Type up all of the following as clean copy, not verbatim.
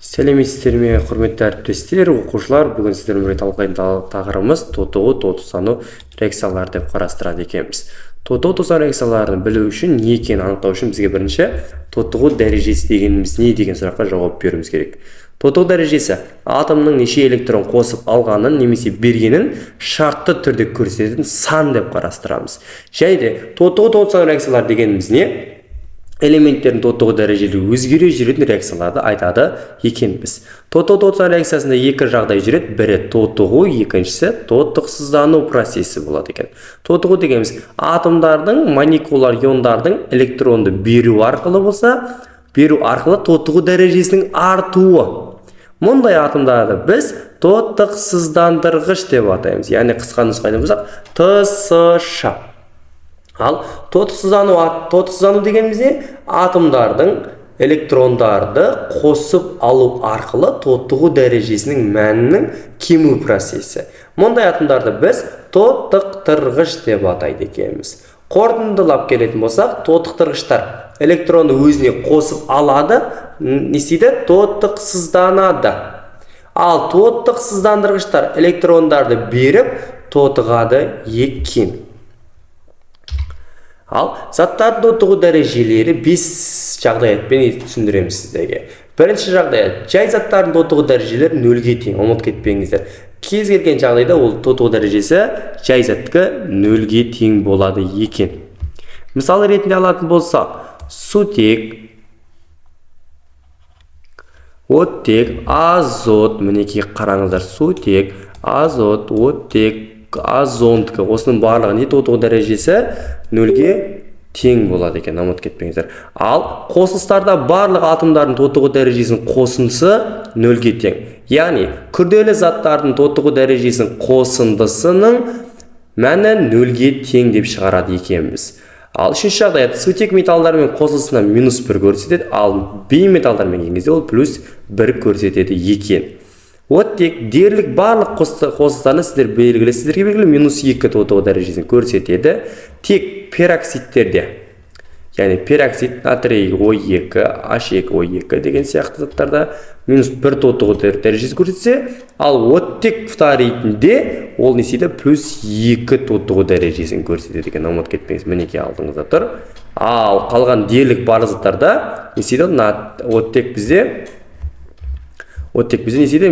Сәлеметсіздер ме, құрметті әріптестер, оқушылар. Бүгін сіздермен бірге талқылайтын тақырыбымыз тотығу, тотықсану реакциялары деп қарастырады екенбіз. Тотығу, тотықсану реакцияларын білу үшін, не екенін анықтау үшін бізге бірінші тотығу дәрежесі дегеніміз не деген сұраққа жауап беруіміз керек. Тотығу дәрежесі атомның неше электрон қосып алғанын немесе бергенін шартты түрде көрсететін сан деп қарастырамыз. Және де тотығу, тотықсану реакциялар дегеніміз не? Элементтердің тотығу дәрежелі өзгере жүретін реакцияларды айтады екенбіз. Тотығу, тотықсану реакциясында екі жағдай жүреді. Бірі тотығу, екіншісі тотықсыздану процесі болады екен. Тотығу дегеніміз атомдардың, молекулалар иондардың электронды беру арқылы болса, беру арқылы тотығу дәрежесінің артуы. Мұндай атомдарды біз тотықсыздандырғыш деп атаймыз. Яғни қысқа нұсқада болсақ, ТСШ. Ал тотықсыздану дегенімізде атомдардың электрондарды қосып алу арқылы тотығу дәрежесінің мәнінің кему процесі. Мұндай атомдарды біз тотықтырғыш деп атайды екенбіз. Қорытындылап келетін болсақ, тотықтырғыштар электронды өзіне қосып алады, несейді тотықсызданады. Ал тотықсыздандырғыштар электрондарды беріп тотығады екен. Ал заттардың тотығу дәрежелері 5 жағдаятпен түсіндіреміз сіздерге. Бірінші жағдаят, жай заттардың тотығу дәрежелері 0-ге тең, ұмытып кетпеңіздер. Кез келген жағдайда ол тотығу дәрежесі жай заттікі 0-ге тең болады екен. Мысалы ретінде алатын болсақ, сутек, оттек, азот, мінекей қараңыздар, сутек, азот, оттек, озондікі, осының барлығы не тотығу дәрежесі 0-ге тең болады екен, ұмытып кетпеңіздер. Ал қосылыстарда барлық атомдардың тотығу дәрежесінің қосындысы 0-ге тең. Яғни күрделі заттардың тотығу дәрежесінің қосындысының мәні 0-ге тең деп шығарады екенбіз. Ал үшінші жағдайда сутек металдармен қосылысына -1 көрсетеді, ал бейметалдармен келген кезде ол +1 көрсетеді екен. Оттек дерлік барлық қосылыстарны сіздерге белгілі -2 тотығу дәрежесін көрсетеді. Тек пероксидтерде, яғни пероксид, натрий O2, H2O2 деген сияқты заттарда -1 тотығу дәрежесін көрсетсе, ал оттек фторидінде ол несейді +2 тотығу дәрежесін көрсетеді екен. Ұмытып кетпеңіз, мінекей алдыңызда тұр. Ал қалған дерлік барлық заттарда несейді оттек бізде несейді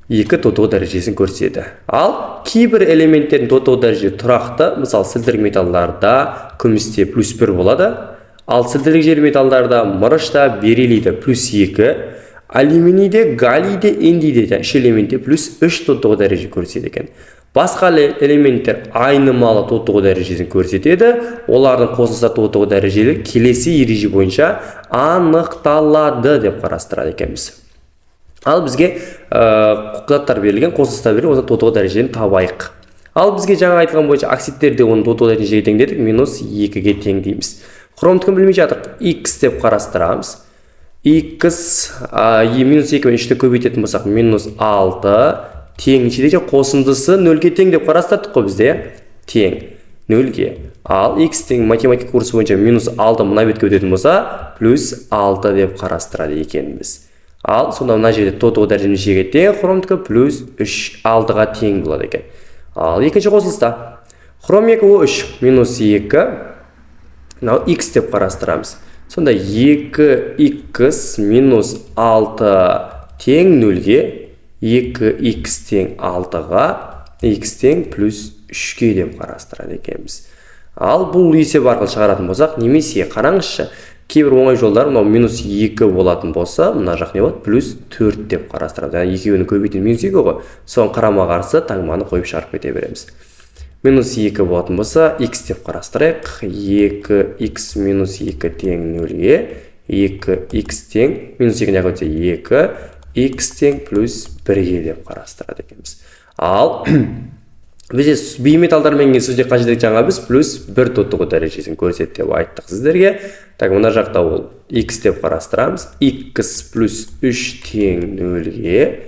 -2 тотығу дәрежесін көрсетеді. Ал кейбір элементтердің тотығу дәрежесі тұрақты, мысалы сілдірік металдарда күмісте +1 болады, ал сілдірік жер металдарда мырышта, бериллийде +2, алюминийде, галлийде, индийде 3 элементте +3 тотығу дәреже көрсетеді екен. Басқа элементтер айнымалы тотығу дәрежесін көрсетеді. Олардың қосылыстар тотығу дәрежелері келесі ереже бойынша анықталады деп қарастырады екенбіз. Ал бізге заттар берілген, қосылыстар берілген, осының тотығу дәрежелерін табайық. Ал бізге жаңа айтылған бойынша оксидтерде оның тотығу дәрежесін тең дедік, -2-ге тең дейміз. Хромдікін білмей жатырық, X деп қарастырамыз. X -2 мен 3-ті көбейтетін болсақ, -6 тең нешеде, қосындысы 0-ге тең деп қарастырдық қой бізде, тең 0-ге. Ал X тең математика курсы бойынша -6 мына бетке өтетін болса, +6 деп қарастырады екенбіз. Ал сонда мына жерде тотығу дәрежесі нешеге тең, хромдікі +6-ға тең болады екен. Ал екінші қосылыста хром 2O3 -2, мынау X деп қарастырамыз. Сонда 2X -6 тең 0-ге, 2X тең 6-ға, X тең +3-ге деп қарастырады екенбіз. Ал бұл есеп арқылы шығаратын болсақ, немесе қараңызшы, кейбір оңай жолдар, мынау -2 болатын болса, мына жақ не болады? +4 деп қарастырамыз. Яғни екеуінің көбейтін -2 ғой. Соған қарама қарсы таңбаны қойып шығарып кете береміз. -2 болатын болса, X деп қарастырайық. 2X -2 тең 0-ге, 2X тең, -2 не қойса 2, X тең +1-ге деп қарастырады екенбіз. Ал бізде бейметалдармен келген сөзде қажет жаңа біз +1 тотығу дәрежесін көрсетті деп айттық сіздерге. Так, мына жақта ол X деп қарастырамыз. X +3 тең 0-ге,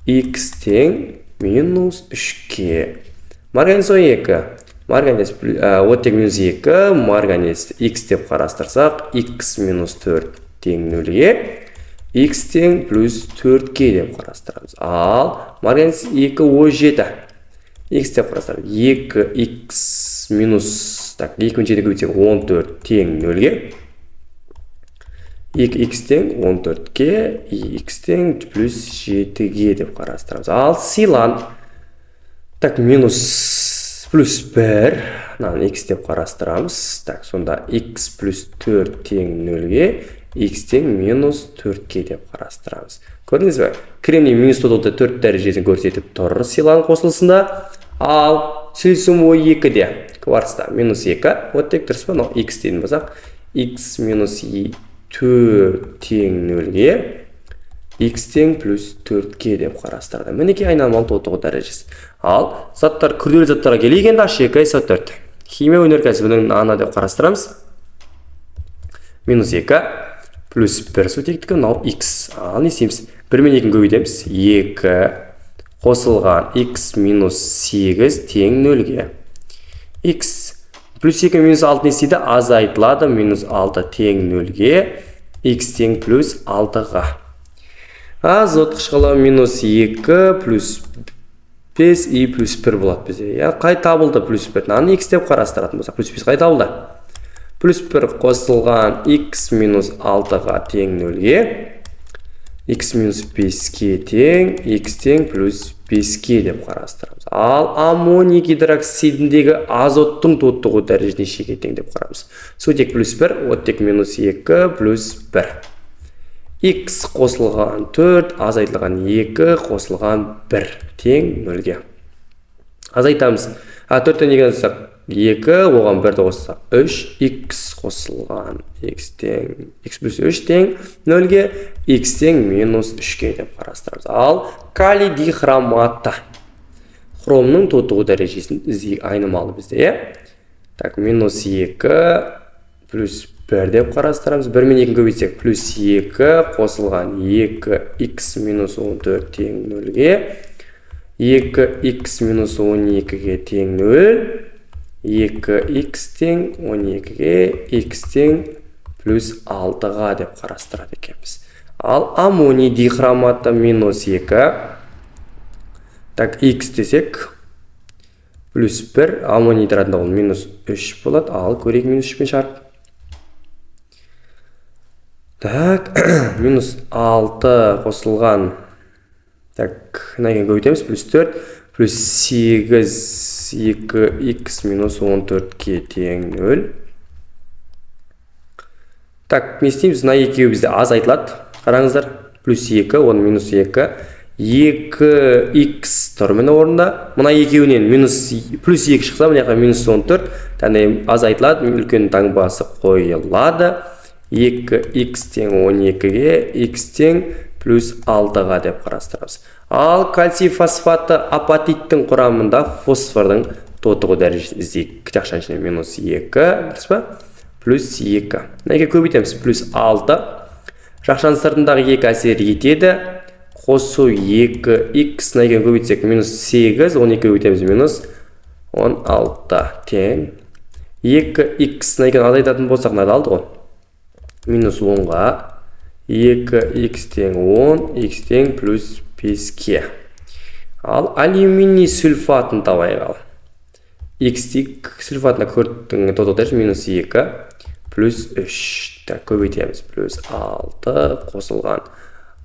X тең -3-ге. Марганец O2, марганец оттек -2, марганец X деп қарастырсақ, X -4 тең 0-ге, x тең плюс 4ке деп қарастырамыз. Ал марганец 2O7 x деп қарастырамыз. 2x минус, так, 2-ні жеті көбейтсек 14 тең 0-ге. 2x тең 14-ке, x тең плюс 7-ге деп қарастырамыз. Ал силан, так, минус плюс 1, x деп қарастырамыз. Так, сонда x плюс 4 тең 0-ге, x тең минус 4-ке деп қарастырамыз. Көрдіңіз бе? Кремний минус 4 дәрежесін көрсетіп тұр силан қосылысында. Ал силициум O2-де, кварцта минус 2, оттек дұрыс па? X дейін болсақ, x минус 4 тең 0-ге, x тең плюс 4-ке деп қарастырды. Мінеке айналмалы тотығы дәрежесі. Ал заттар, күрделі заттарға келейгенде H2 SO4. Химия өнеркәсібінің ана деп қарастырамыз. Минус 2 плюс 1 сутектікі, x. Ал не істейміз? 1 мен 2-ні көбейтеміз. 2 қосылған x минус 8 тең 0-ге. x плюс 2 минус 6 не істейді? Азайтылады. Минус 6 тең 0-ге. X тең плюс 6-ға. Азот қышқылы минус 2 плюс 5 и плюс 1 болады бізде. Қай табылды плюс 1? Наны x деп қарастыратын болсақ, плюс 5 қай табылды? Плюс 1 қосылған x минус 6-ға тең 0-ге. X минус 5-ке тең, x тең плюс 5-ке деп қарастырамыз. Ал аммоний гидроксидіндегі азоттың тотығы дәрежесіне нешеге тең деп қараймыз. Сутек плюс 1, оттек минус 2 плюс 1. X қосылған 4, азайтылған 2 қосылған 1 тең 0-ге. Азайтамыз. 4-тен 2-ні қоссақ 2, оған 1-ді қоссақ 3, x қосылған x плюс 3 тең 0-ге, x тең минус 3-ге деп қарастырамыз. Ал калий дихроматта хромның тотығы дәрежесін айнымалы бізде. Так, минус 2 плюс 1 деп қарастырамыз. 1 мен 2-ні көбейтсек плюс 2 қосылған 2x минус 14 тең 0-ге, 2x минус 12-ге тең 0, 2x тең 12-ге, x тең плюс 6-ға деп қарастырады екенбіз. Ал аммоний дихроматта минус 2, так, x десек, плюс 1, аммоний нитратын ол минус 3 болады, ал көрейік минус 3 пен шарп. Так, минус 6 қосылған, так, найген көбейтеміз, плюс 4, плюс 8, 2x минус 14-ке тең 0. Так, не істейміз? На екеуі бізде аз айтылады. Қараңыздар, плюс 2, оны минус 2, 2x тұр мені орында. Мұна екеуінен плюс 2 шықса, мұна минус 14, тәне аз айтылады, үлкен таңбасы қойылады. 2x тең 12-ге, x тең плюс 6-ға деп қарастырамыз. Ал кальций фосфаты апатиттің құрамында фосфордың тотығы дәрежесін іздейік. Кітақшаның ішіне минус 2, дұрыс па? Плюс 2. Неге көбейтеміз? Плюс 6. Жақшаның сыртындағы 2 әсер етеді. Қосу 2x неге көбейтсек минус 8, 12 көбейтеміз минус 16 тең. 2x неге азайтатын болсақ нәді алды ғой? Минус 10-ға. 2x тең 10, x тең плюс 5-ке. Ал алюминий сульфатын табайық ал. X сульфатына көрттің тотығы дәрежесі минус 2 плюс 3. Көбейтеміз. Плюс 6 қосылған.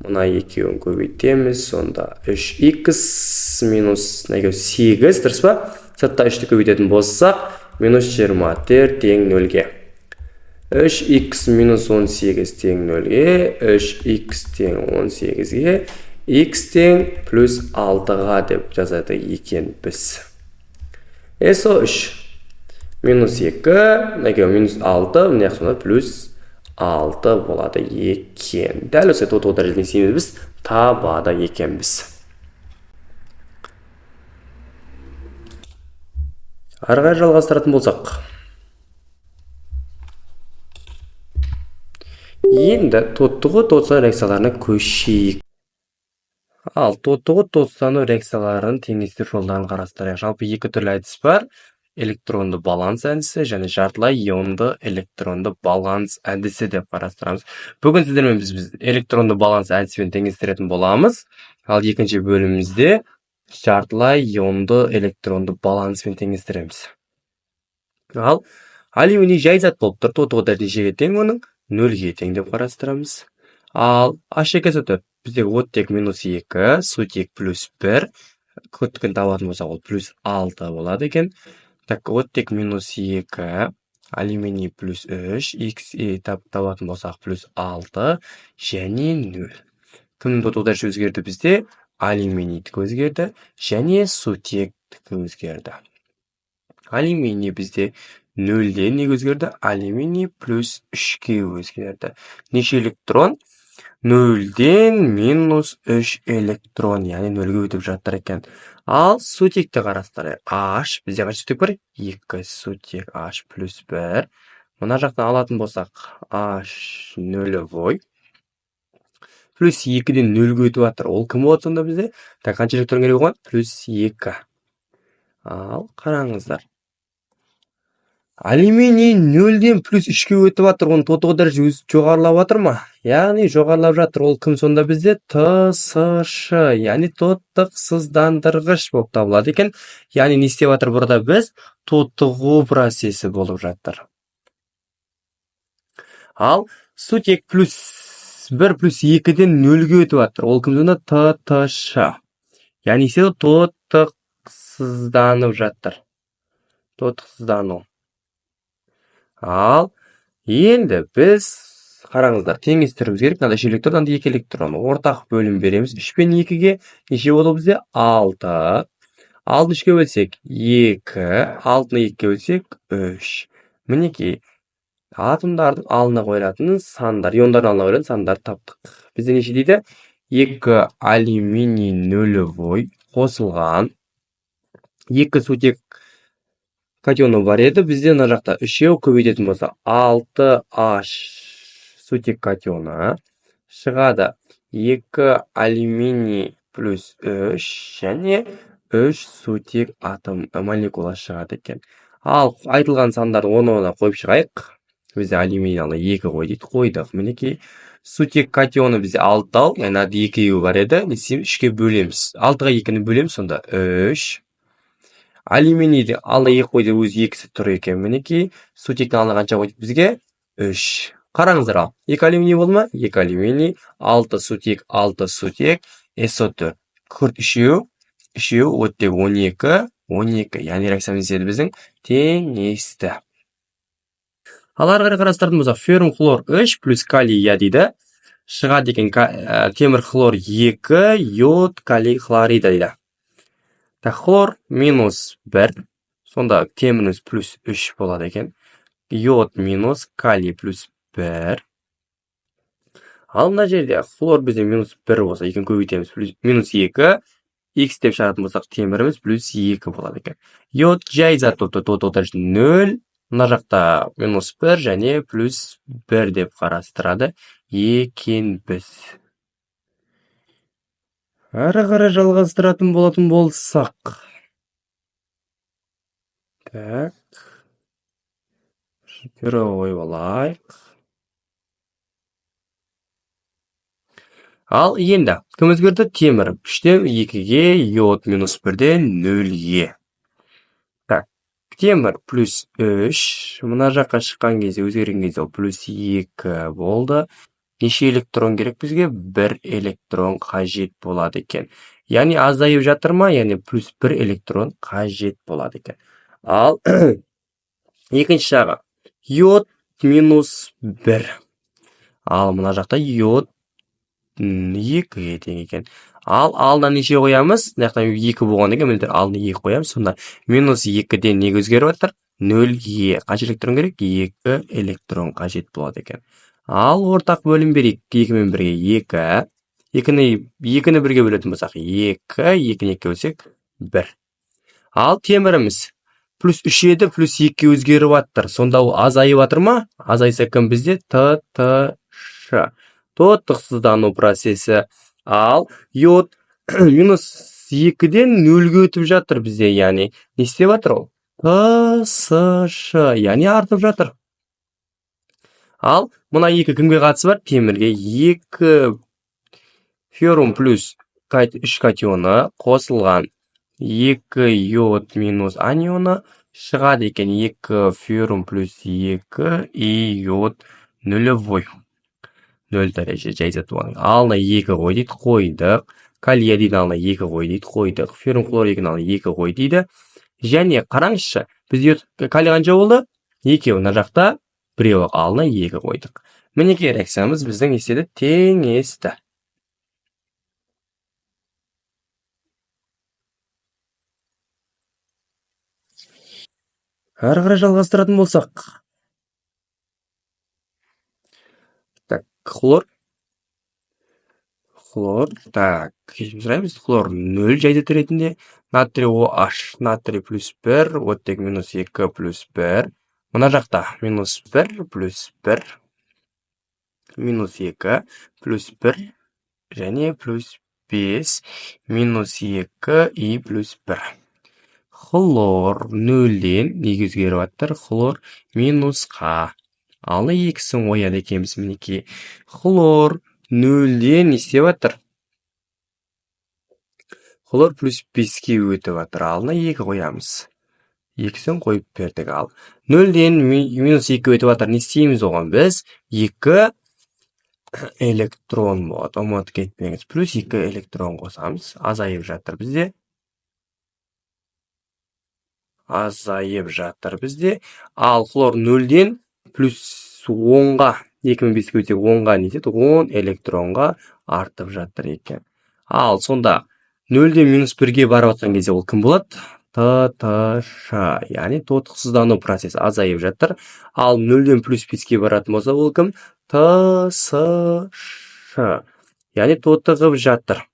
Мұна екеуін көбейтеміз. Сонда 3x минус 8, дұрыс па? Сыртта 3-ті көбейтетін болсақ, минус 24 тең 0-ге. 3x минус 18 тең 0-ге, 3x тең 18-ге, x тең плюс 6-ға деп жазады екен біз. SO3 минус 2, минус 6, міне сонда плюс 6 болады екен. Дәл осы тотығы дәрежесін есейміз біз табады екен біз. Арғай жалғастыратын болсақ. Енді тоттығы тотсану реакцияларына көшейік. Ал тоттығы тотсану реакцияларын теңестіру жолдарын қарастырайық. Жалпы екі түрлі әдіс бар. электронды баланс әдісі және жартылай ионды электронды баланс әдісі деп қарастырамыз. Бүгін сіздермен біз электронды баланс әдісімен теңестіретін боламыз. Ал екінші бөлімімізде жартылай ионды электронды балансымен теңестіреміз. Ал алюминий жай зат болып тұр, тотығы дәрежеге тең, оның нөлге тең деп қарастырамыз. Ал H2 біздегі оттек -2, сутек +1, көттігін табатын болсақ ол +6 болады екен. Так, оттек -2, алюминий +3, Xe табатын болсақ +6 және 0. Кімнің тотығы дәрежесі өзгерді бізде? Алюминийдікі өзгерді және сутектікі өзгерді. Алюминий бізде 0-ден неге өзгерді? Алюминий +3-ке өзгерді. Неше электрон? 0-ден -3 электрон, яғни 0-ге өтіп жатыр екен. Ал сутекті қарастырайық. H бізде қанша сутек бар? 2 сутек H +1. Мына жақтан алатын болсақ H 0 +2-ден 0-ге өтіп жатыр. Ол кім болады сонда бізде? Так, қанша электрон керек оған? +2. Ал қараңыздар. Алюминий 0-ден +3-ке өтіп жатыр, оның тотығы дәрежесі жоғарылап жатыр ма? Яғни жоғарылап жатыр. Ол кім сонда бізде? ТСШ, яғни тотықсыздандырғыш болып табылады екен. Яғни не істеп жатыр burada біз? Тотығу процесі болып жатыр. Ал сутек +1 +2-ден 0-ге өтіп жатыр. Ол кім сонда? ТТШ. Яғни тотықсызданып жатыр. Тотықсыздану. Ал енді біз қараңыздар, теңестіруіміз керек. Мынада 3 электрон, 2 электрон. Ортақ бөлім береміз. 3 пен 2-ге неше болады бізде? 6. 6-ны 3-ке бөлсек 2, 6-ны 2-ге бөлсек 3. Мінекей, атомдардың алдына қойылатын сандар, иондардың алдына қойылатын сандар таптық. Бізде неше дейді? 2 алюминий 0 қосылған 2 сутек катионы бар еді. Бізде мына жақта 3-еу көбейтетін болса 6H сутек катионы шығады. 2 алюминий +3 және 3 сутек атом молекула шығады екен. Ал айтылған сандарды оны қойып шығайық. Бізде алюминий 2 қой дейді. Қойдық. Мінекей сутек катионы бізде 6, яғни 2 бар еді. Не істейміз? 3-ке бөлеміз. 6-ға 2-ні бөлеміз, сонда 3. Алюминийді алдына 2 қойды, өзі 2-сі тұр екен. Мінекей сутектің алдына қанша қойдық бізге? 3. Қараңыздар ал. 2 алюминий болды ма? 2 алюминий, 6 сутек, SO4. Күрт 3-еу, оттек 12. Яғни реакциямыз еді біздің теңесті. Ал ары қарай қарастыратын болсақ, феррум хлор 3 плюс калий дейді. Шығады екен темір хлор 2, йод калий хлорида дейді. Так, хлор -1, сонда теміріміз +3 болады екен. Йод минус, калий +1. Ал мына жерде хлор бізде -1 болса, екін көбейтеміз, -2, X деп шығаратын болсақ, теміріміз +2 болады екен. Йод жай зат болып тотығы дәрежесі 0, мына жақта -1 және +1 деп қарастырады екенбіз. Ары қарай жалғастыратын болатын болсақ. Так. Первый олайық. Ал енді, кім өзгерді? Темір 3-тен 2-ге, йод -1-ден 0-ге. Так, темір +3, мына жаққа шыққан кезде, өзгерген кезде ол +2 болды. Неше электрон керек бізге? 1 электрон қажет болады екен. Яғни азайып жатыр ма? Яғни +1 электрон қажет болады екен. Ал екінші жағы йод -1. Ал мына жақта йод 2-ге тең екен. Ал алдына неше қоямыз? Мына жақта 2 болған екен, мөлдер алдына 2 қоямыз. Сонда -2-ден неге өзгеріп жатыр? 0-ге. Қанша электрон керек? 2 электрон қажет болады екен. Ал ортақ бөлім берейік. 2 мен 1-ге 2. 2-ні 1-ге бөлетін болсақ 2, 2-ні 2-ге бөлсек 1. Ал теміріміз +3 еді, +2-ге өзгеріп жатыр. Сонда ол азайып жатыр ма? Азайса кім бізде? ТТШ. Тотықсыздану процесі. Ал йод -2-ден 0-ге өтіп жатыр бізде, яғни не істеп жатыр ол? ТСШ, яғни артып жатыр. Ал мына екі кімге қатысы бар? Темірге. 2 феррум плюс 3 катионы қосылған 2 йод минус анионы шығады екен. 2 феррум плюс 2 йод нулевой. 0 дәреже жайзатуаның. Алына 2 қой дейді, қойдық. Калий иодидін алына 2 қой дейді, қойдық. Феррум хлоридін алына 2 қой дейді. Және қараңызшы, бізде калий қанша болды? 2. Мына жақта біреуі алына 2 қойдық. Мінекей реакциямыз біздің не істеді? Теңесті. Әрі қарай жалғастыратын болсақ. Так, хлор. Так, сұраймыз. Хлор 0 жайды ретінде. Натрий OH, натрий плюс 1, оттек минус 2 плюс 1. Мына жақта минус 1 плюс 1, минус 2 плюс 1, және плюс 5, минус 2 и плюс 1. Хлор 0-ден неге өзгеріп жатыр? Хлор минусқа. Алына 2-сін қояды екенбіз, мінекей. Хлор 0-ден не істеп жатыр? Хлор плюс 5-ке өтіп жатыр. Алына 2 қоямыз. 2-сін қойып бердік. Ал 0-ден минус 2 өтіп жатыр. Не істейміз оған? Біз 2 электрон болады. Ұмытып кетпеңіз. Плюс 2 электрон қосамыз. Азайып жатыр бізде. Ал хлор 0-ден плюс 10-ға, 2-5-ке өтсек 10-ға не етеді? 10 электронға артып жатыр екен. Ал сонда 0-ден минус 1-ге барып жатқан кезде ол кім болады? ТТШ, яғни тотықсыздану процесі азайып жатыр. Ал 0-ден плюс 5-ке баратын болса ол кім? ТСШ, яғни тотығып жатыр.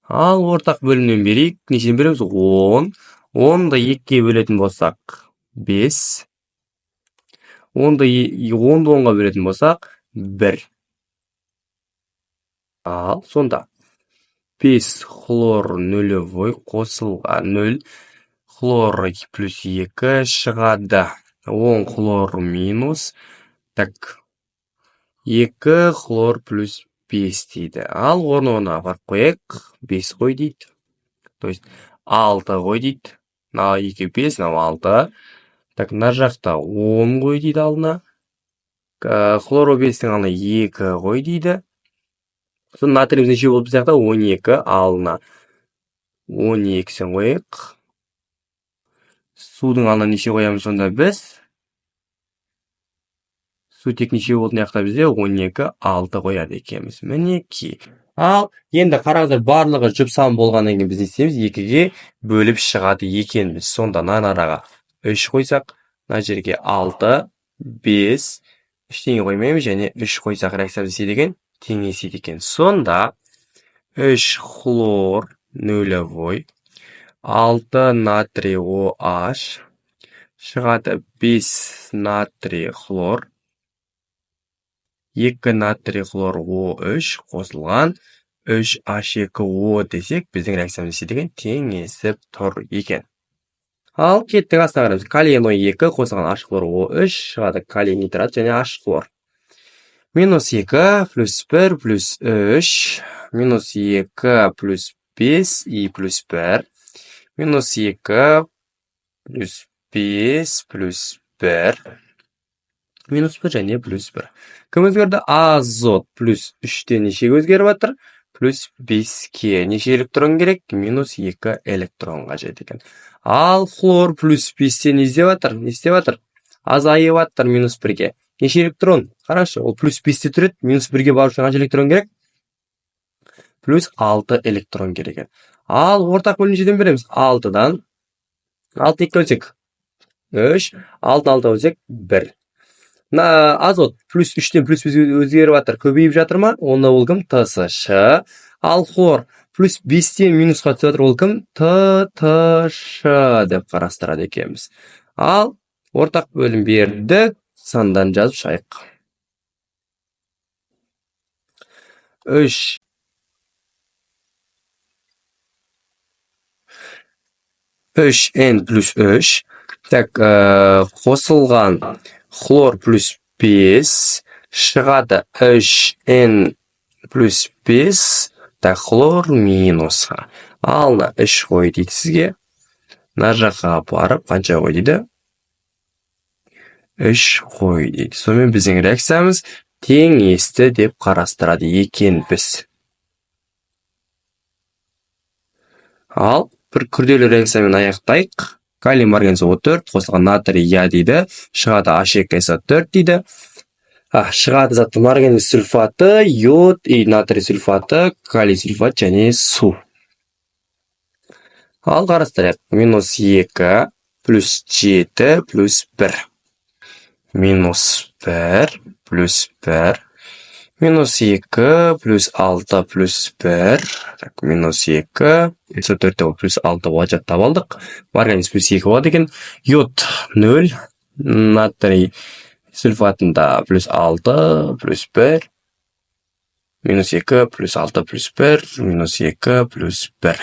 Ал ортақ бөлімнен берейік. Нешеден береміз? 10. 10-ды 2-ге бөлетін болсақ 5. 10-ды 10-ға бөлетін болсақ 1. Ал сонда 5 хлор нулевой қосылған 0. Хлор плюс 2 шығады. 10 хлор минус. Так, 2 хлор плюс 5 дейді. Ал орнына апарып қояйық. 5 қой дейді. То есть 6 қой дейді. 2 5, 6. Так, мына жақта 10 қой дейді алдына. Хлоро 5-тің алдына 2 қой дейді. Сосын натриіміз неше болды біз жақта? 12 алдына 12-сін қояйық. Судың алдына неше қоямыз сонда біз? Сутек неше болды жақта бізде? 12, 6 қояды екенбіз. Мінекей. Ал енді қараңыздар, барлығы жұп сан болғаннан кейін біз не істейміз? 2-ге бөліп шығады екенбіз. Сонда араға 3 қойсақ, мына жерге 6, 5, ештеңе қоймаймыз, және 3 қойсақ реакциямыз деген теңеседі екен. Сонда 3 хлор нулевой, 6 натрий OH шығады, 5 натрий хлор, 2 натрий хлор O3 қосылған 3H2O десек, біздің реакциямыз деген теңесіп тұр екен. Ал кеттік астына қараймыз. Калий NO2 қосылған H хлор O3 шығады, калий нитрат және H хлор. Минус 2 плюс 1 плюс 3, минус 2 плюс 5 и плюс 1, минус 2 плюс 5 плюс 1, минус 1 және плюс 1. Кім өзгерді? Азот плюс 3-тен нешеге өзгеріп жатыр? Плюс 5-ке. Неше электрон керек? Минус 2 электрон қажет екен. Ал хлор плюс 5-тен не істеп жатыр? Азайып жатыр минус 1-ге. Неше электрон? Қарашы, ол плюс 5-те тұрады, минус 1-ге бару үшін қанша электрон керек? Плюс 6 электрон керек. Ал ортақ бөлім нешеден береміз? 6-дан 6 2 бөлсек 3, 6 бөлсек 1. Азот плюс 3-тен плюс 5-ге өзгеріп жатыр, көбейіп жатыр ма? Онда ол кім? ТСШ. Ал хлор плюс 5-тен минусқа түсіп жатыр, ол кім? ТТШ деп қарастырады екенбіз. Ал ортақ бөлім бердік, сандан жазып шайық. 3 3n плюс 3. Так, қосылған хлор плюс 5. Шығады 3n плюс 5. Так, хлор минусқа. Алына 3 қой дейді сізге. Мына жаққа барып, қанша қой дейді? 3 қой дейді. Сонымен біздің реакциямыз теңесті деп қарастырады екенбіз. Ал бір күрделі реакциямен аяқтайық. Калий марганец O4 қосылған натрий я дейді. Шығады H2SO4 дейді. Шығады заты марганец сульфаты, йод и натрий сульфаты, калий сульфат және су. Ал қарастырайық. Минус 2 плюс 7 плюс 1. Минус 1 плюс 1. Минус 2 плюс 6 плюс 1. Так, минус 2. SO4 плюс 6 болады жаттап алдық. Марганец плюс 2 болады екен. Йод 0. Натрий сульфатында плюс 6 плюс 1. Минус 2 плюс 6 плюс 1. Минус 2 плюс 1.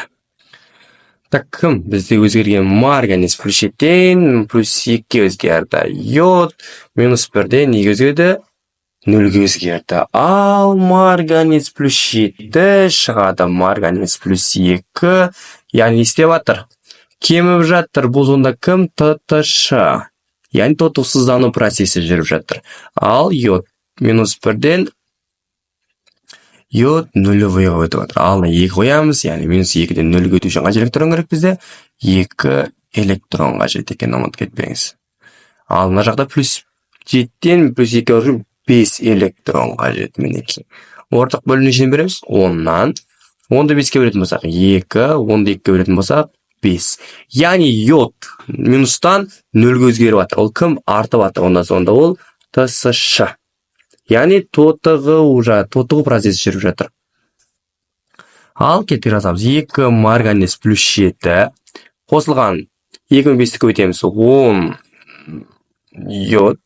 Так, кім? Бізде өзгерген марганец плюс 7 плюс 2 өзгерді. Йод минус 1-ден неге өзгерді? 0-ге өзгерді. Ал марганец плюс 7 шығады марганец плюс 2. Яғни істеп жатыр. Кеміп жатыр. Бұл сонда кім? ТТШ. Яғни тотықсыздану процесі жүріп жатыр. Ал йод минус 1-ден йод 0-ге өтіп жатыр. Алына 2 қоямыз. Яғни минус 2-ден 0-ге өту үшін қанша электрон керек бізде? 2 электрон қажет екен, ұмытып кетпеңіз. Ал мына жақта плюс 7-ден плюс 2 үшін 5 электрон қажет. Мінекей. Ортақ бөлінішін береміз. 10-нан. 10-ды 5-ке бөлетін болсақ 2, 10-ды 2-ке бөлетін болсақ 5. Яғни йод минустан 0-ге өзгеріп жатыр. Ол кім? Артып жатыр. Сонда ол ТСШ. Яғни тотығы процесі жүріп жатыр. Ал кетіп жазамыз. 2 марганец плюс 7 қосылған 2-ні 5-ке өтеміз. 10 йод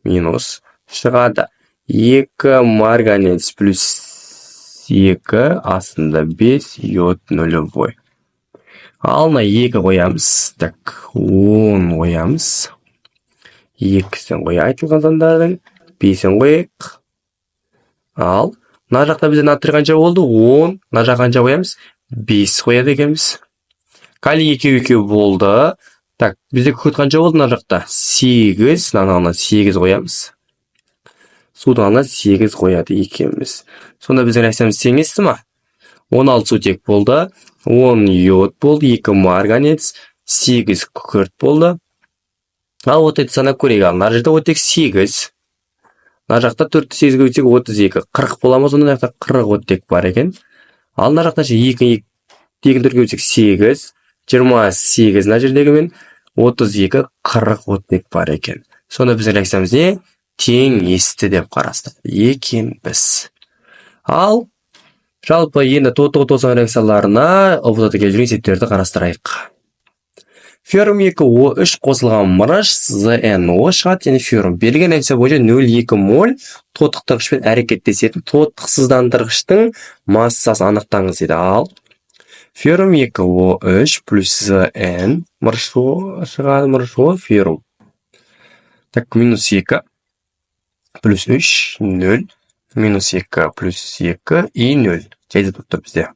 минус шығады 2 марганец плюс 2 астында 5 йод 0-вой. Алына 2 қоямыз. Так, 10 қоямыз. 2-сін қой айтылған сандардың. 5-сін қойық. Ал, мына жақта бізде натрий қанша болды? 10. Мына жаққа қанша қоямыз? 5 қояды екенбіз. Калий 2 болды. Так, бізде күкірт қанша болды мына жақта? 8. Мынаны 8 қоямыз. Судың ана 8 қояды екенбіз. Сонда біздің реакциямыз теңесті ма? 16 сутек болды. 10 йод болды. 2 марганец. 8 күкірт болды. Ал оттекті санап көрейік. Мына жерде оттек 8. Мына жақта 4-ті 8-ге өтсек 32. 40 боламыз. Сонда жақта 40 оттек бар екен. Ал мына жақта 2-ні 4-ге өтсек 8. 28 мына жердегі мен 32 40 оттек бар екен. Сонда біздің реакциямыз не? Теңесті деп қарастырды екенбіз. Ал жалпы енді тотығы тозған реакцияларына ұбытады келген есептерді қарастырайық. Феррум 2O3 қосылған мырыш ZnO шығады, және феррум берілген реакция бойынша 0,2 моль тотықтырғышпен әрекеттесетін тотықсыздандырғыштың массасы анықтаңыз дейді. Ал феррум 2O3 плюс Zn мырыш шығады, мырыш феррум. Так, минус 2 плюс 3 0, минус 2 плюс 2 и 0. Жайды тұр бізде.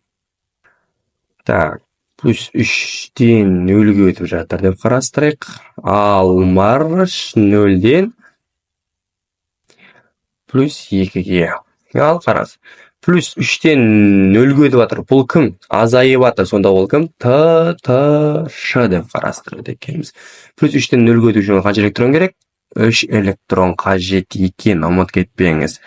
Так, плюс 3-ден 0-ге өтіп жатыр деп қарастырайық. Ал мырыш 0-ден плюс 2-ге. Ал қарас. Плюс 3-ден 0-ге өтіп жатыр. Бұл кім? Азайып жатыр. Сонда ол кім? ТТШ деп қарастырады екенбіз. Плюс 3-ден 0-ге өтіп үшін қанша электрон керек? 3 электрон қажет екен. Ұмыт кетпеңіз.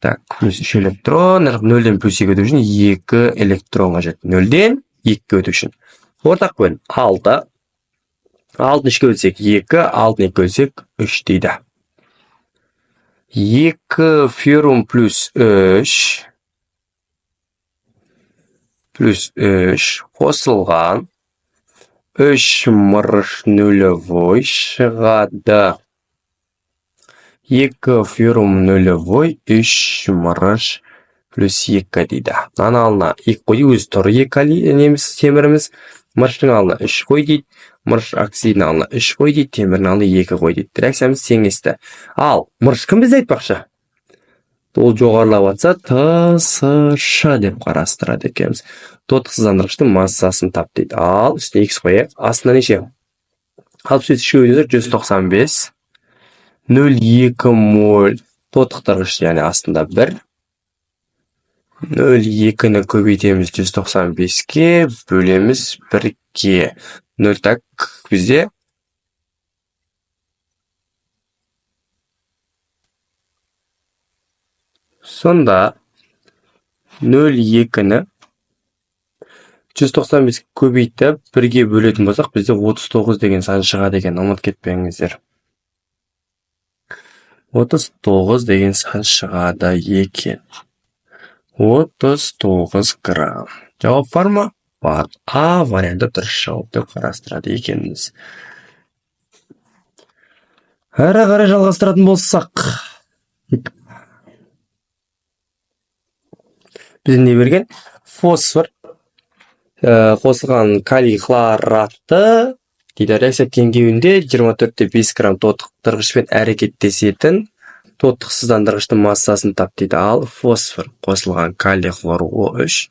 Так, плюс 3 электрон. 0-ден плюс 2 өтіп үшін 2 электрон қажет. 0-ден 2 өтіп үшін. Ортақ бөлін 6. 6-ны 3-ке өтсек 2, 6-ны 2-ке өтсек 3 дейді. 2 феррум плюс 3 қосылған 3 мырыш 0-вой шығады. 2 феррум 0-вой 3 мырыш плюс 2 дейді. Ана алдына 2 қойды, өзі тұр 2 неміз теміріміз. Мырыштың алдына 3 қой дейді. Мырыш оксидінің алдына 3 қой дейді. Темірдің алдына 2 қой дейді. Реакциямыз теңесті. Ал мырыш кім бізде айтпақшы? Ол жоғарылап атса ТСШ деп қарастырады екенбіз. Тотықсыздандырғыштың массасын тап дейді. Ал үстіне X қояйық. Астына неше? 63 195 0,2 моль тотықтырғыш, яғни астында 1. 0,2-ні көбейтеміз 195-ке, бөлеміз 1-ге. 0 так бізде сонда 0,2-ні 195 көбейтіп 1-ге бөлетін болсақ, бізде 39 деген сан шығады екен. Ұмыт кетпеңіздер. 39 деген сан шығады екен. 39 грамм. Жауап бар ма? Бар. А варианты дұрыс жауап деп қарастырады екенбіз. Әрі қарай жалғастыратын болсақ, бізде не берген? Фосфор қосылған калий хлоратты дейді, реакция теңдеуінде 24-те 5 грамм тотықтырғышпен әрекеттесетін тотықсыздандырғыштың массасын тап дейді. Ал фосфор қосылған калий хлор O3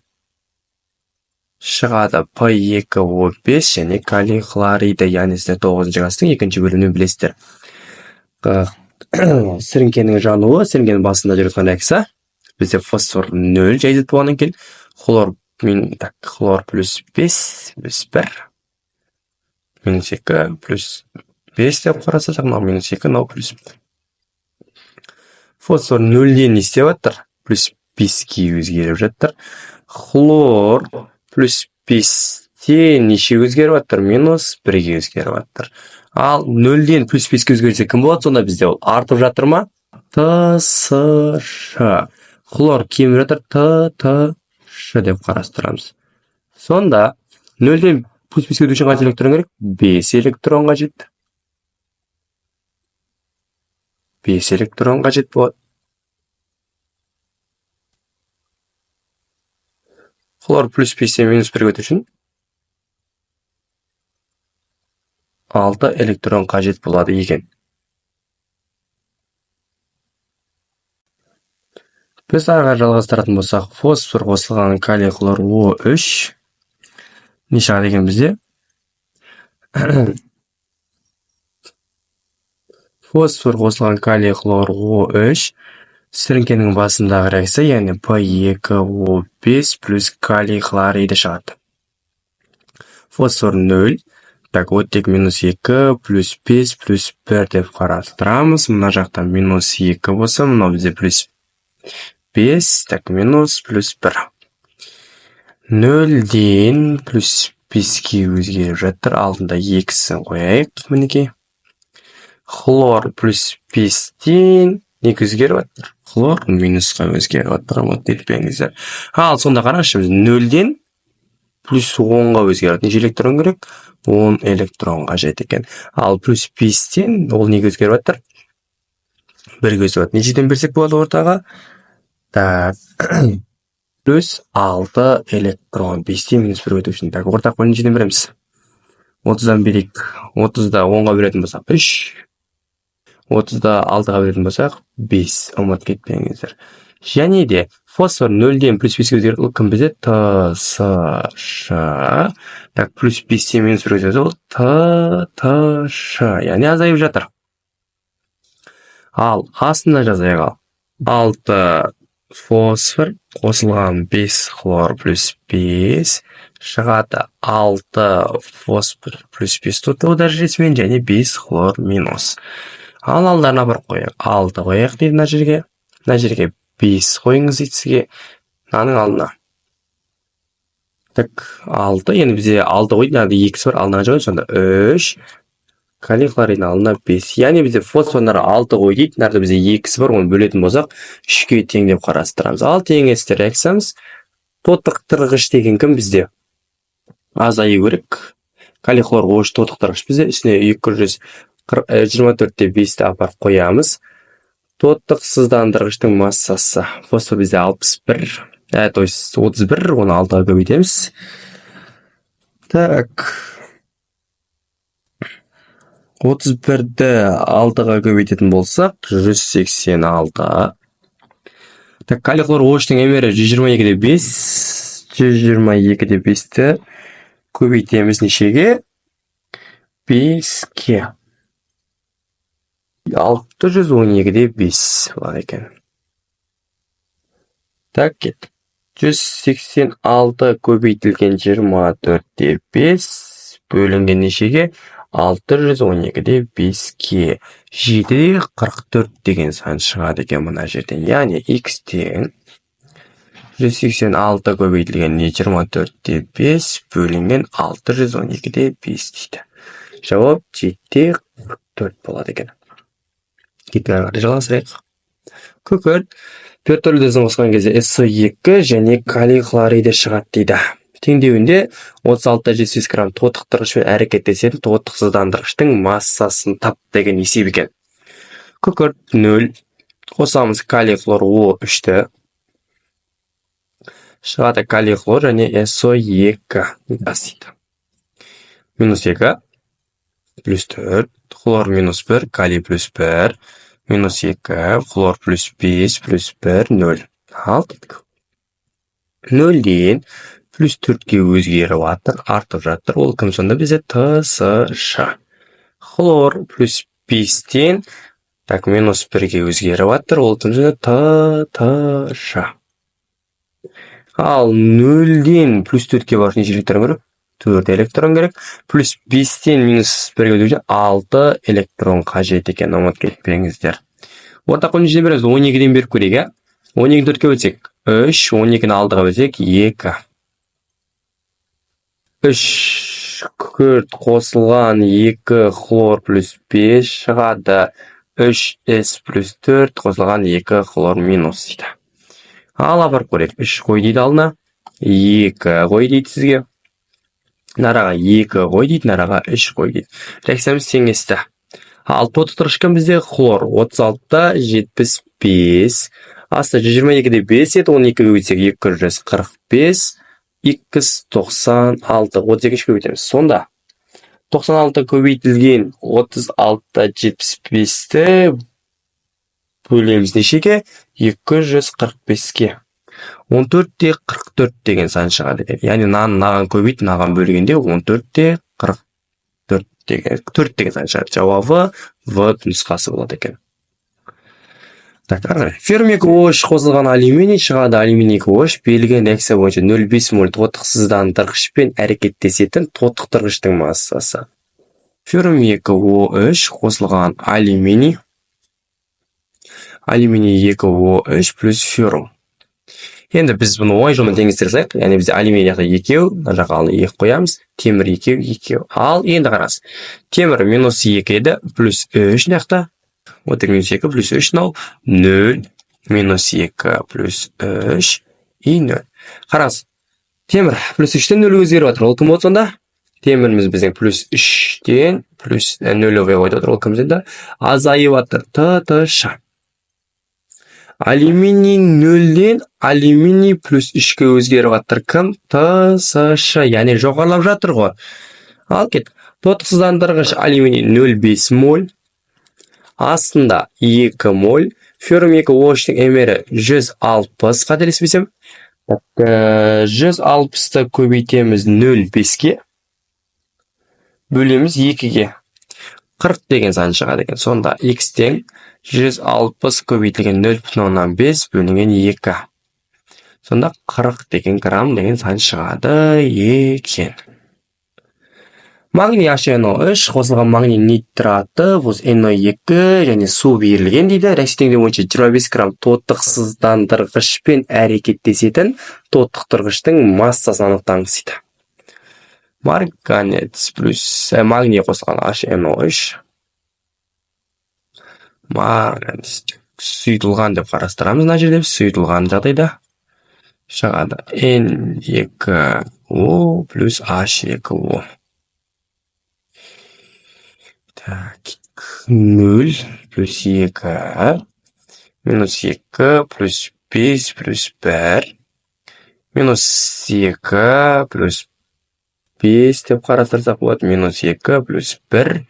шығады P2O5 және калий хлориді, яғни сіздер 9-шы класстың 2-ші бөлімінен білесіздер. Сіріңкенің жануы, сіріңкенің басында жүрген реакция. Бізде фосфор 0 жайдет болғаннан кейін хлор плюс 5 плюс 1 минус 2 плюс 5 деп қарасақ, минус 2 мынау плюс 1. Фосфор 0-ден не істеп жатыр? Плюс 5-ке өзгеріп жатыр. Хлор плюс 5-тен неше өзгеріп жатыр? Минус 1-ге өзгеріп жатыр. Ал 0-ден плюс 5-ке өзгерсе кім болады? Сонда бізде ол артып жатыр ма? ТСШ. Хлор кеміп жатыр? ТТШ деп қарастырамыз. Сонда 0-ден плюс 5-ке өту үшін қанша электрон керек? 5 электрон қажет. 5 электрон қажет болады. Хлор плюс 5-тен минус 1-ге өту үшін 6 электрон қажет болады екен. Біз арға жалғастыратын болсақ, фосфор қосылған калий хлор O3 не шығады екен бізде? Фосфор қосылған калий хлор O3 сіріңкенің басындағы реакция, яғни P2O5 плюс калий хлориді шығады. Фосфор 0. Так, оттек минус 2 плюс 5 плюс 1 деп қарастырамыз. Мына жақта минус 2 болса, мынау бізде плюс 5, так, минус плюс 1. 0-ден плюс 5-ке өзгеріп жатыр. Алдында 2-сін қояйық, мінекей. Хлор плюс 5-тен неге өзгеріп жатыр? Хлор минусқа өзгеріп жатыр. Ұмыт етпеңіздер. Ал сонда қараңызшы, біз 0-ден плюс 10-ға өзгереді. Неше электрон керек? 10 электрон қажет екен. Ал плюс 5-тен ол неге өзгеріп жатыр? 1-ге өзгереді. Нешеден берсек болады ортаға? Так, плюс 6 электрон. 5-тен минус 1 өту үшін. Так, ортақ бөлін нешеден береміз? 30-дан берейік. 30-да 10-ға бөлетін болсақ 3. 30-да 6-ға бөлетін болсақ 5. Ұмыт кетпеңіздер. Және де фосфор 0-ден плюс 5-ге өзгереді. Кім бізде? ТСШ. Так, плюс 5-тен минус 1 өтеді. ТТШ. Яғни азайып жатыр. Ал астына жазайық. 6 фосфор қосылған 5 хлор плюс 5 шығады 6 фосфор плюс 5 тотығу дәрежесімен және 5 хлор минус. Ал алдарына бір қояйық. 6 қояйық дейді мына жерге. Мына жерге 5 қойыңыз дейді сізге. Мынаның алдына. Так, 6. Енді бізде 6 қойды. Мынада 2 бар. Алдына жауын. Сонда 3. Калий хлоридінің алдына 5. Яғни бізде фосфорлар 6 қой дейді. Мынада бізде 2 бар. Оны бөлетін болсақ 3-ге тең деп қарастырамыз. Ал теңесті реакциямыз тотықтырғыш деген кім бізде? Азаю керек. Калий хлор O3 тотықтырғыш бізде. Үстіне 224-те 5-ті апарып қоямыз. тотықсыздандырғыштың массасы. Фосфор бізде 61. То есть 31, оны 6-ға көбейтеміз. Так. 31-ді 6-ға көбейтетін болсақ, 186. Так, калий хлор OH-тың емері 122-де 5. 122-де 5-ті көбейтеміз нешеге? 5-ке. 612-де 5 бар екен. Так, кет. 186 көбейтілген 24-де 5 бөлінген нешеге? 612-де 5-ке. 7-де 44 деген сан шығады екен мына жерден. Яғни x тең 186 көбейтілген 24-де 5 бөлінген 612-де 5 дейді. Жауап 7-де 44 болады екен. Кеткені жалғастырайық. Күкірт пертолюдезін қосқан кезде SO2 және калий хлориді шығады дейді. Теңдеуінде 36-78 грамм тотықтырғышпен әрекеттесетін тотықсыздандырғыштың массасын тап деген есеп екен. Күкірт 0. Қосамыз калий хлор O3-ті. Шығады калий хлор және SO2 дейді. Минус 2. Плюс 4. Хлор минус 1. Калий плюс 1. Минус 2. Хлор плюс 5. Плюс 1. 0. Ал кеттік. 0-ден плюс 4-ке өзгеріп жатыр, артып жатыр. Ол кім сонда бізде? ТСШ. Хлор плюс 5-тен так, минус 1-ге өзгеріп жатыр. Ол кім сонда? ТТШ. Ал 0-ден плюс 4-ке барып неше электрон керек? 4 электрон керек. Плюс 5-тен минус 1-ге өтуге 6 электрон қажет екен. Ұмыт кетпеңіздер. Ортақ өнежіне береміз. 12-ден беріп көрейік. 12-ні 4-ке бөлсек 3, 12-ні 6-ға бөлсек 2. 3 күкірт қосылған 2 хлор плюс 5 шығады. 3s плюс 4 қосылған 2 хлор минус дейді. Ал апарып көрейік. 3 қой дейді алдына. 2 қой дейді сізге. Нараға 2 қой дейді, нараға 3 қой дейді. Реакциямыз теңесті. Ал тотықтырғыш бізде хлор 36-та 75. Асты 122-де 5 еді, 12-ге өтсек 245. X 96. 32-ге көбейтеміз. Сонда 96 көбейтілген 36-та 75-ті бөлеміз нешеге? 245-ке. 14-де 44 деген сан шығады. Яғни наған көбейт, наған бөлгенде 14-де 44 деген 4 деген сан шығады. Жауабы В нұсқасы болады екен. Феррум 2 OH қосылған алюминий шығады. Алюминий 2 OH берілген реакция бойынша 0,5 моль тотықсыздандырғышпен әрекеттесетін тотықтырғыштың массасы. Феррум 2 OH қосылған алюминий 2 OH плюс феррум. Енді біз бұны оңай жолмен теңестірсек, яғни бізде алюминий екеу, мына жаққа 2 қоямыз, темір екеу. Ал енді қарас. Темір минус 2 еді, плюс 3 нақта. Вот минус 2 плюс 3 0. Минус 2 плюс 3 и 0. Қарас. Темір плюс 3-тен 0 өзгеріп жатыр. Ол кім болды сонда? Теміріміз біздің плюс 3-тен плюс 0 қойды отыр. Ол кім сонда? Азайып жатыр. ТТШ. Алюминий 0-ден алюминий плюс 3-ке өзгеріп жатыр. Кім? ТСШ. Яғни жоғарлап жатыр ғой. Ал кет. Тотықсыздандырғыш алюминий 0,5 моль. Астында 2 моль. Феррум 2 OH-тың емері 160, қателеспесем. 160-ты көбейтеміз 0,5-ке. Бөлеміз 2-ге. 40 деген сан шығады екен. Сонда x тең 160 көбейтілген 0,5 бөлінген 2. Сонда 40 деген грамм деген сан шығады екен. Магний HNO3 қосылған магний нитраты NO2 және су берілген дейді. Реакция теңдеуі бойынша 25 грамм тотықсыздандырғышпен әрекеттесетін тотықтырғыштың массасын анықтаңыз дейді. Марганец плюс магний қосылған HNO3. Марганец сұйытылған деп қарастырамыз. Мына жерде сұйытылған жағдайда шығады N2O плюс H2O. Так, 0 плюс 2 минус 2 плюс 5 плюс 1. Минус 2 плюс 5 деп қарастырсақ болады. Минус 2 плюс 1.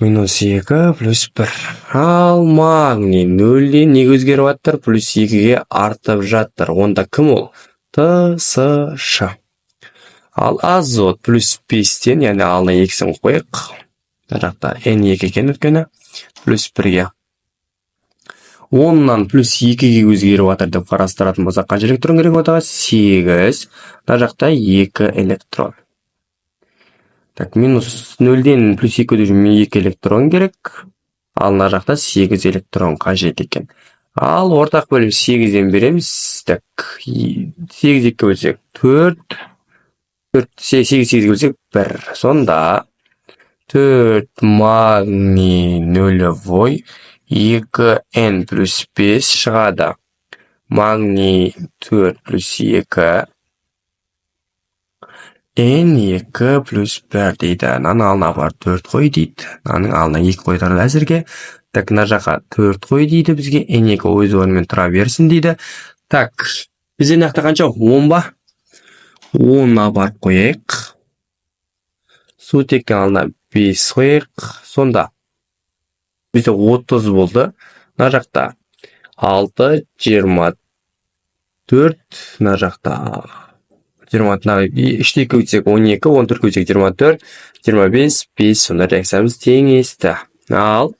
Минус 2 плюс 1. Ал магний 0-ден неге өзгеріп жатыр? Плюс 2-ге артып жатыр. Онда кім ол? ТСШ. Ал азот плюс 5-тен, яғни алына 2-сін қойық. Жақта N2 екен өткені. Плюс 1-ге. 10-нан плюс 2-ге өзгеріп жатыр деп қарастыратын болсақ, қанша электрон керек отаға? 8. Мына жақта 2 электрон. Так, минус 0-ден плюс 2-де 2 электрон керек. Ал мына жақта 8 электрон қажет екен. Ал ортақ бөлім 8-ден береміз. Так, 8-2 бөлсек 4. 8-8 бөлсек 1. Сонда 4 магний нулевой 2N плюс 5 шығады. Магний 4 плюс 2 N2 плюс 1 дейді. Наның алына бар 4 қой дейді. Наның алына 2 қойдырды әзірге. Так, мына жаққа 4 қой дейді бізге. N2 өз орнымен тұра берсін дейді. Так, бізде нақты қанша? 10 ба? 10-на барып қойайық. Сутектің алына 5 қойайық. Сонда бізде 30 болды. Мына жақта 6, 24. Мына жақта 20, іште көйтсек 12, 14 көйтсек 24, 25, 5, сонда реакциямыз теңесті. Ал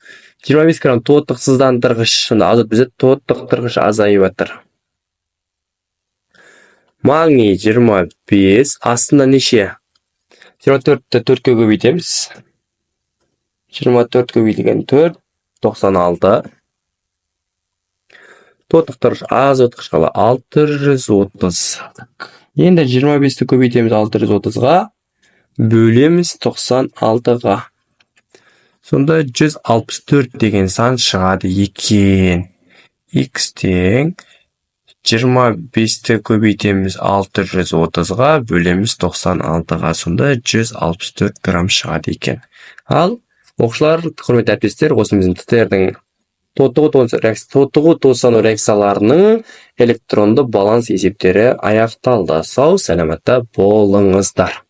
25 грамм тотықсыздандырғыш, сонда азот бізде тотықтырғыш азайып жатыр. Магний 25, астында неше? 24-ті 4-ке көбейтеміз. 24 көбейтілген 4, 96. Тотықтырғыш азот қышқалы 630. Енді 25-ті көбейтеміз 630-ға, бөлеміз 96-ға. Сонда 164 деген сан шығады екен. X-тең 25-ті көбейтеміз 630-ға, бөлеміз 96-ға. Сонда 164 грамм шығады екен. Ал оқушылар, құрметті әріптестер, осы біздің ТТР-дің тотығу тосану реакцияларының электронды баланс есептері аяқталды. Сау, сәлематта болыңыздар.